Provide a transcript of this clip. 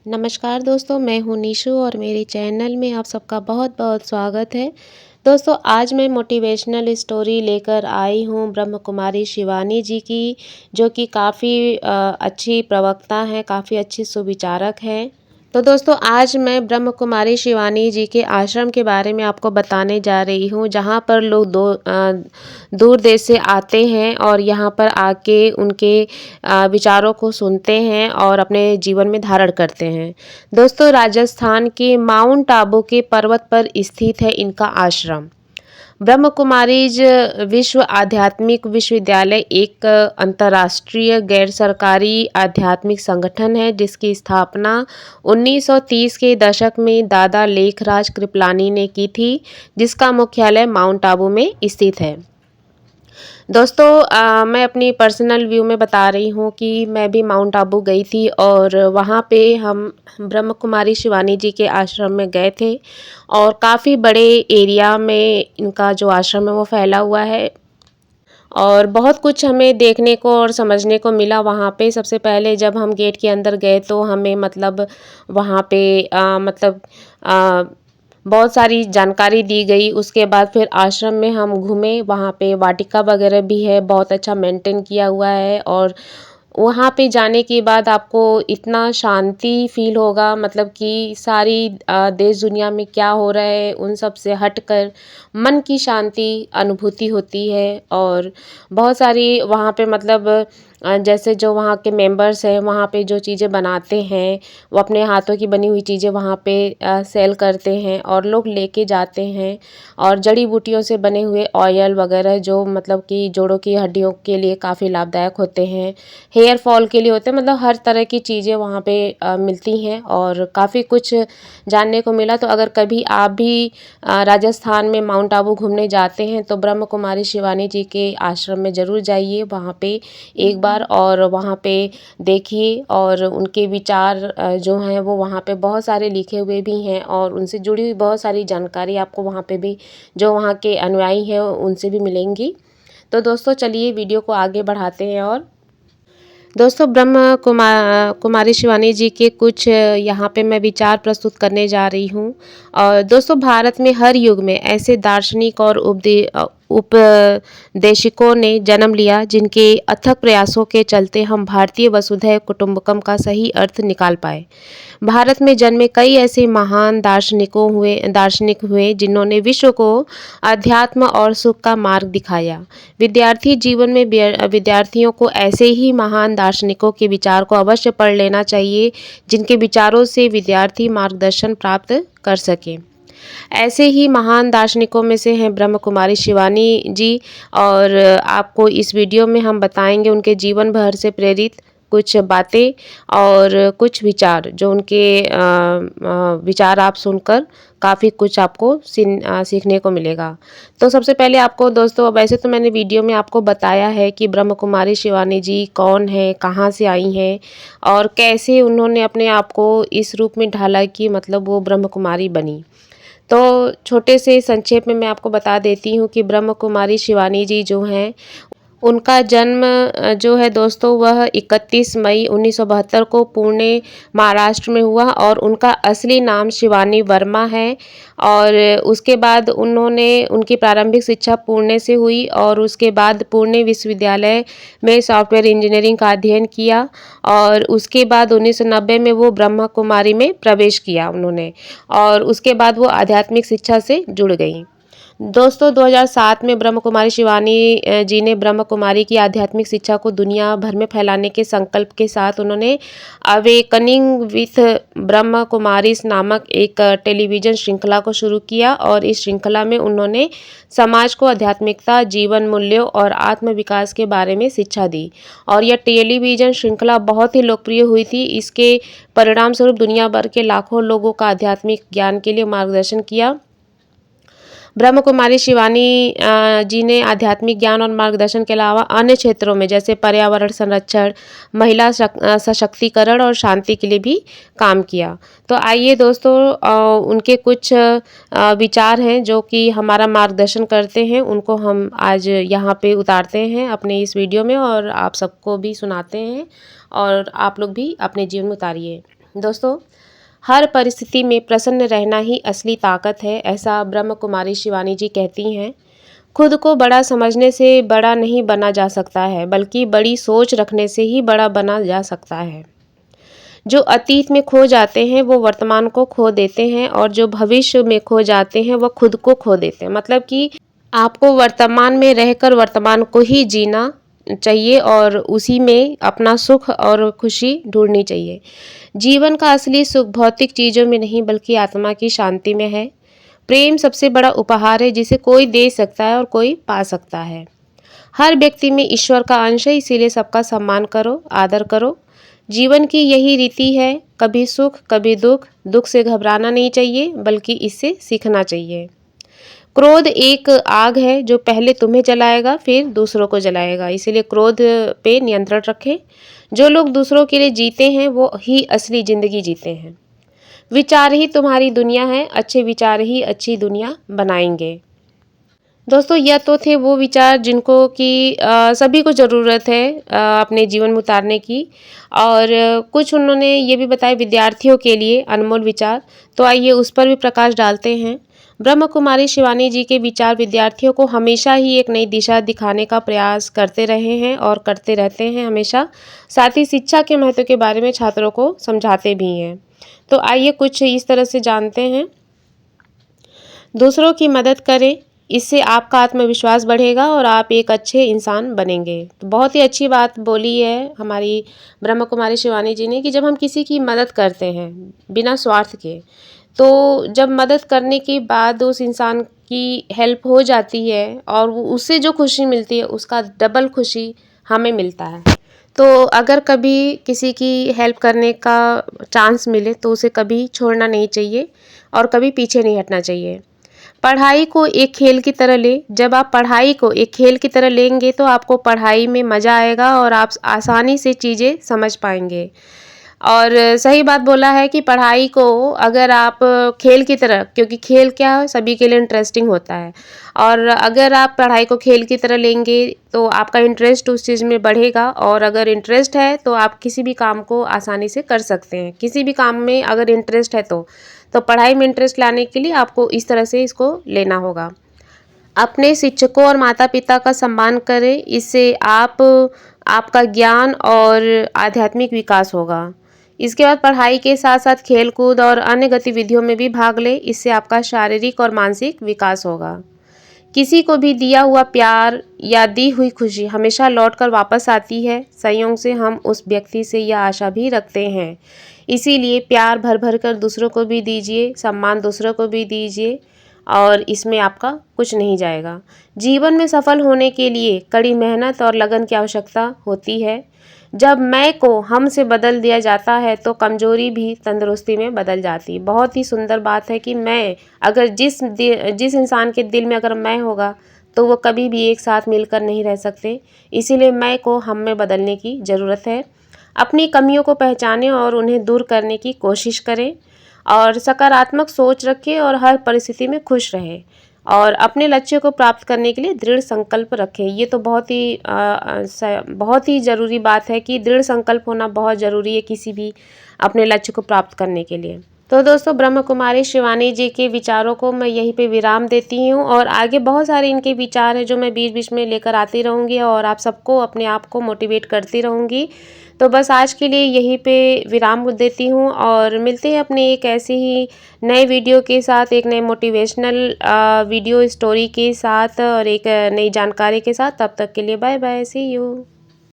नमस्कार दोस्तों, मैं हूँ निशु और मेरे चैनल में आप सबका बहुत बहुत स्वागत है। दोस्तों, आज मैं मोटिवेशनल स्टोरी लेकर आई हूँ ब्रह्म कुमारी शिवानी जी की, जो कि काफ़ी अच्छी प्रवक्ता हैं, काफ़ी अच्छी सुविचारक हैं। तो दोस्तों, आज मैं ब्रह्म कुमारी शिवानी जी के आश्रम के बारे में आपको बताने जा रही हूँ, जहाँ पर लोग दूर देश से आते हैं और यहाँ पर आके उनके विचारों को सुनते हैं और अपने जीवन में धारण करते हैं। दोस्तों, राजस्थान के माउंट आबू के पर्वत पर स्थित है इनका आश्रम। ब्रह्म कुमारीज विश्व आध्यात्मिक विश्वविद्यालय एक अंतर्राष्ट्रीय गैर सरकारी आध्यात्मिक संगठन है, जिसकी स्थापना 1930 के दशक में दादा लेखराज कृपलानी ने की थी, जिसका मुख्यालय माउंट आबू में स्थित है। दोस्तों, मैं अपनी पर्सनल व्यू में बता रही हूँ कि मैं भी माउंट आबू गई थी और वहाँ पे हम ब्रह्म कुमारी शिवानी जी के आश्रम में गए थे और काफ़ी बड़े एरिया में इनका जो आश्रम है वो फैला हुआ है और बहुत कुछ हमें देखने को और समझने को मिला वहाँ पे। सबसे पहले जब हम गेट के अंदर गए तो हमें मतलब वहाँ पे अ, बहुत सारी जानकारी दी गई। उसके बाद फिर आश्रम में हम घूमे, वहाँ पे वाटिका वगैरह भी है, बहुत अच्छा मेंटेन किया हुआ है और वहाँ पे जाने के बाद आपको इतना शांति फील होगा, मतलब कि सारी देश दुनिया में क्या हो रहा है उन सब से हटकर मन की शांति अनुभूति होती है। और बहुत सारी वहाँ पे मतलब जैसे जो वहाँ के मेंबर्स हैं वहाँ पे जो चीज़ें बनाते हैं वो अपने हाथों की बनी हुई चीज़ें वहाँ पे सेल करते हैं और लोग लेके जाते हैं। और जड़ी बूटियों से बने हुए ऑयल वगैरह जो मतलब कि जोड़ों की हड्डियों के लिए काफ़ी लाभदायक होते हैं, हेयर फॉल के लिए होते हैं, मतलब हर तरह की चीज़ें वहाँ पे मिलती हैं और काफ़ी कुछ जानने को मिला। तो अगर कभी आप भी राजस्थान में माउंट आबू घूमने जाते हैं तो ब्रह्म कुमारी शिवानी जी के आश्रम में ज़रूर जाइए वहाँ पे एक बार, और वहाँ पे देखिए। और उनके विचार जो हैं वो वहाँ पे बहुत सारे लिखे हुए भी हैं और उनसे जुड़ी हुई बहुत सारी जानकारी आपको वहाँ पे भी जो वहाँ के अनुयायी हैं उनसे भी मिलेंगी। तो दोस्तों, चलिए वीडियो को आगे बढ़ाते हैं। और दोस्तों, कुमारी शिवानी जी के कुछ यहाँ पे मैं विचार प्रस्तुत करने जा रही हूँ। और दोस्तों, भारत में हर युग में ऐसे दार्शनिक और उपदेशिकों ने जन्म लिया जिनके अथक प्रयासों के चलते हम भारतीय वसुधैव कुटुंबकम का सही अर्थ निकाल पाए। भारत में जन्मे कई ऐसे महान दार्शनिक हुए जिन्होंने विश्व को अध्यात्म और सुख का मार्ग दिखाया। विद्यार्थी जीवन में विद्यार्थियों को ऐसे ही महान दार्शनिकों के विचार को अवश्य पढ़ लेना चाहिए, जिनके विचारों से विद्यार्थी मार्गदर्शन प्राप्त कर सके। ऐसे ही महान दार्शनिकों में से हैं ब्रह्म कुमारी शिवानी जी। और आपको इस वीडियो में हम बताएंगे उनके जीवन भर से प्रेरित कुछ बातें और कुछ विचार, जो उनके विचार आप सुनकर काफ़ी कुछ आपको सीखने को मिलेगा। तो सबसे पहले आपको दोस्तों, वैसे तो मैंने वीडियो में आपको बताया है कि ब्रह्म कुमारी शिवानी जी कौन है, कहाँ से आई हैं और कैसे उन्होंने अपने आप को इस रूप में ढाला कि मतलब वो ब्रह्म कुमारी बनी। तो छोटे से संक्षेप में मैं आपको बता देती हूँ कि ब्रह्म कुमारी शिवानी जी जो हैं, उनका जन्म जो है दोस्तों वह 31 मई 1972 को पुणे महाराष्ट्र में हुआ और उनका असली नाम शिवानी वर्मा है। और उसके बाद उन्होंने उनकी प्रारंभिक शिक्षा पुणे से हुई और उसके बाद पुणे विश्वविद्यालय में सॉफ्टवेयर इंजीनियरिंग का अध्ययन किया और उसके बाद 1990 में वो ब्रह्मा कुमारी में प्रवेश किया उन्होंने, और उसके बाद वो आध्यात्मिक शिक्षा से जुड़ गई। दोस्तों, 2007 में ब्रह्म कुमारी शिवानी जी ने ब्रह्म कुमारी की आध्यात्मिक शिक्षा को दुनिया भर में फैलाने के संकल्प के साथ उन्होंने अवेकनिंग विथ ब्रह्म कुमारीज नामक एक टेलीविज़न श्रृंखला को शुरू किया और इस श्रृंखला में उन्होंने समाज को आध्यात्मिकता, जीवन मूल्यों और आत्म विकास के बारे में शिक्षा दी। और यह टेलीविज़न श्रृंखला बहुत ही लोकप्रिय हुई थी। इसके परिणाम स्वरूप दुनिया भर के लाखों लोगों का आध्यात्मिक ज्ञान के लिए मार्गदर्शन किया। ब्रह्म कुमारी शिवानी जी ने आध्यात्मिक ज्ञान और मार्गदर्शन के अलावा अन्य क्षेत्रों में जैसे पर्यावरण संरक्षण, महिला सशक्तिकरण और शांति के लिए भी काम किया। तो आइए दोस्तों, उनके कुछ विचार हैं जो कि हमारा मार्गदर्शन करते हैं, उनको हम आज यहाँ पे उतारते हैं अपने इस वीडियो में और आप सबको भी सुनाते हैं और आप लोग भी अपने जीवन में उतारिए। दोस्तों, हर परिस्थिति में प्रसन्न रहना ही असली ताकत है, ऐसा ब्रह्म कुमारी शिवानी जी कहती हैं। खुद को बड़ा समझने से बड़ा नहीं बना जा सकता है, बल्कि बड़ी सोच रखने से ही बड़ा बना जा सकता है। जो अतीत में खो जाते हैं वो वर्तमान को खो देते हैं, और जो भविष्य में खो जाते हैं वो खुद को खो देते हैं। मतलब कि आपको वर्तमान में रहकर वर्तमान को ही जीना चाहिए और उसी में अपना सुख और खुशी ढूंढनी चाहिए। जीवन का असली सुख भौतिक चीज़ों में नहीं, बल्कि आत्मा की शांति में है। प्रेम सबसे बड़ा उपहार है जिसे कोई दे सकता है और कोई पा सकता है। हर व्यक्ति में ईश्वर का अंश है, इसीलिए सबका सम्मान करो, आदर करो। जीवन की यही रीति है, कभी सुख कभी दुख। दुख से घबराना नहीं चाहिए, बल्कि इससे सीखना चाहिए। क्रोध एक आग है जो पहले तुम्हें जलाएगा फिर दूसरों को जलाएगा, इसीलिए क्रोध पे नियंत्रण रखें। जो लोग दूसरों के लिए जीते हैं वो ही असली ज़िंदगी जीते हैं। विचार ही तुम्हारी दुनिया है, अच्छे विचार ही अच्छी दुनिया बनाएंगे। दोस्तों, यह तो थे वो विचार जिनको कि सभी को ज़रूरत है अपने जीवन में उतारने की, और कुछ उन्होंने ये भी बताया विद्यार्थियों के लिए अनमोल विचार। तो आइए उस पर भी प्रकाश डालते हैं। ब्रह्म कुमारी शिवानी जी के विचार विद्यार्थियों को हमेशा ही एक नई दिशा दिखाने का प्रयास करते रहे हैं और करते रहते हैं हमेशा। साथ ही शिक्षा के महत्व के बारे में छात्रों को समझाते भी हैं। तो आइए कुछ इस तरह से जानते हैं। दूसरों की मदद करें, इससे आपका आत्मविश्वास बढ़ेगा और आप एक अच्छे इंसान बनेंगे। तो बहुत ही अच्छी बात बोली है हमारी ब्रह्म कुमारी शिवानी जी ने कि जब हम किसी की मदद करते हैं बिना स्वार्थ के, तो जब मदद करने के बाद उस इंसान की हेल्प हो जाती है और उससे जो खुशी मिलती है उसका डबल खुशी हमें मिलता है। तो अगर कभी किसी की हेल्प करने का चांस मिले तो उसे कभी छोड़ना नहीं चाहिए और कभी पीछे नहीं हटना चाहिए। पढ़ाई को एक खेल की तरह ले। जब आप पढ़ाई को एक खेल की तरह लेंगे तो आपको पढ़ाई में मज़ा आएगा और आप आसानी से चीज़ें समझ पाएंगे। और सही बात बोला है कि पढ़ाई को अगर आप खेल की तरह, क्योंकि खेल क्या है सभी के लिए इंटरेस्टिंग होता है, और अगर आप पढ़ाई को खेल की तरह लेंगे तो आपका इंटरेस्ट उस चीज़ में बढ़ेगा, और अगर इंटरेस्ट है तो आप किसी भी काम को आसानी से कर सकते हैं। किसी भी काम में अगर इंटरेस्ट है तो पढ़ाई में इंटरेस्ट लाने के लिए आपको इस तरह से इसको लेना होगा। अपने शिक्षकों और माता पिता का सम्मान करें, इससे आपका ज्ञान और आध्यात्मिक विकास होगा। इसके बाद पढ़ाई के साथ साथ खेल कूद और अन्य गतिविधियों में भी भाग लें, इससे आपका शारीरिक और मानसिक विकास होगा। किसी को भी दिया हुआ प्यार या दी हुई खुशी हमेशा लौटकर वापस आती है। संयोग से हम उस व्यक्ति से यह आशा भी रखते हैं, इसीलिए प्यार भर भर कर दूसरों को भी दीजिए, सम्मान दूसरों को भी दीजिए, और इसमें आपका कुछ नहीं जाएगा। जीवन में सफल होने के लिए कड़ी मेहनत और लगन की आवश्यकता होती है। जब मैं को हम से बदल दिया जाता है तो कमजोरी भी तंदुरुस्ती में बदल जाती है। बहुत ही सुंदर बात है कि मैं अगर जिस इंसान के दिल में अगर मैं होगा तो वो कभी भी एक साथ मिलकर नहीं रह सकते। इसीलिए मैं को हम में बदलने की ज़रूरत है। अपनी कमियों को पहचानें और उन्हें दूर करने की कोशिश करें, और सकारात्मक सोच रखें और हर परिस्थिति में खुश रहें, और अपने लक्ष्य को प्राप्त करने के लिए दृढ़ संकल्प रखें। ये तो बहुत ही ज़रूरी बात है कि दृढ़ संकल्प होना बहुत ज़रूरी है किसी भी अपने लक्ष्य को प्राप्त करने के लिए। तो दोस्तों, ब्रह्म कुमारी शिवानी जी के विचारों को मैं यहीं पे विराम देती हूँ, और आगे बहुत सारे इनके विचार हैं जो मैं बीच बीच में लेकर आती रहूँगी और आप सबको अपने आप को मोटिवेट करती रहूँगी। तो बस आज के लिए यहीं पे विराम देती हूँ, और मिलते हैं अपने एक ऐसे ही नए वीडियो के साथ, एक नए मोटिवेशनल वीडियो स्टोरी के साथ और एक नई जानकारी के साथ। तब तक के लिए बाय बाय, सी यू।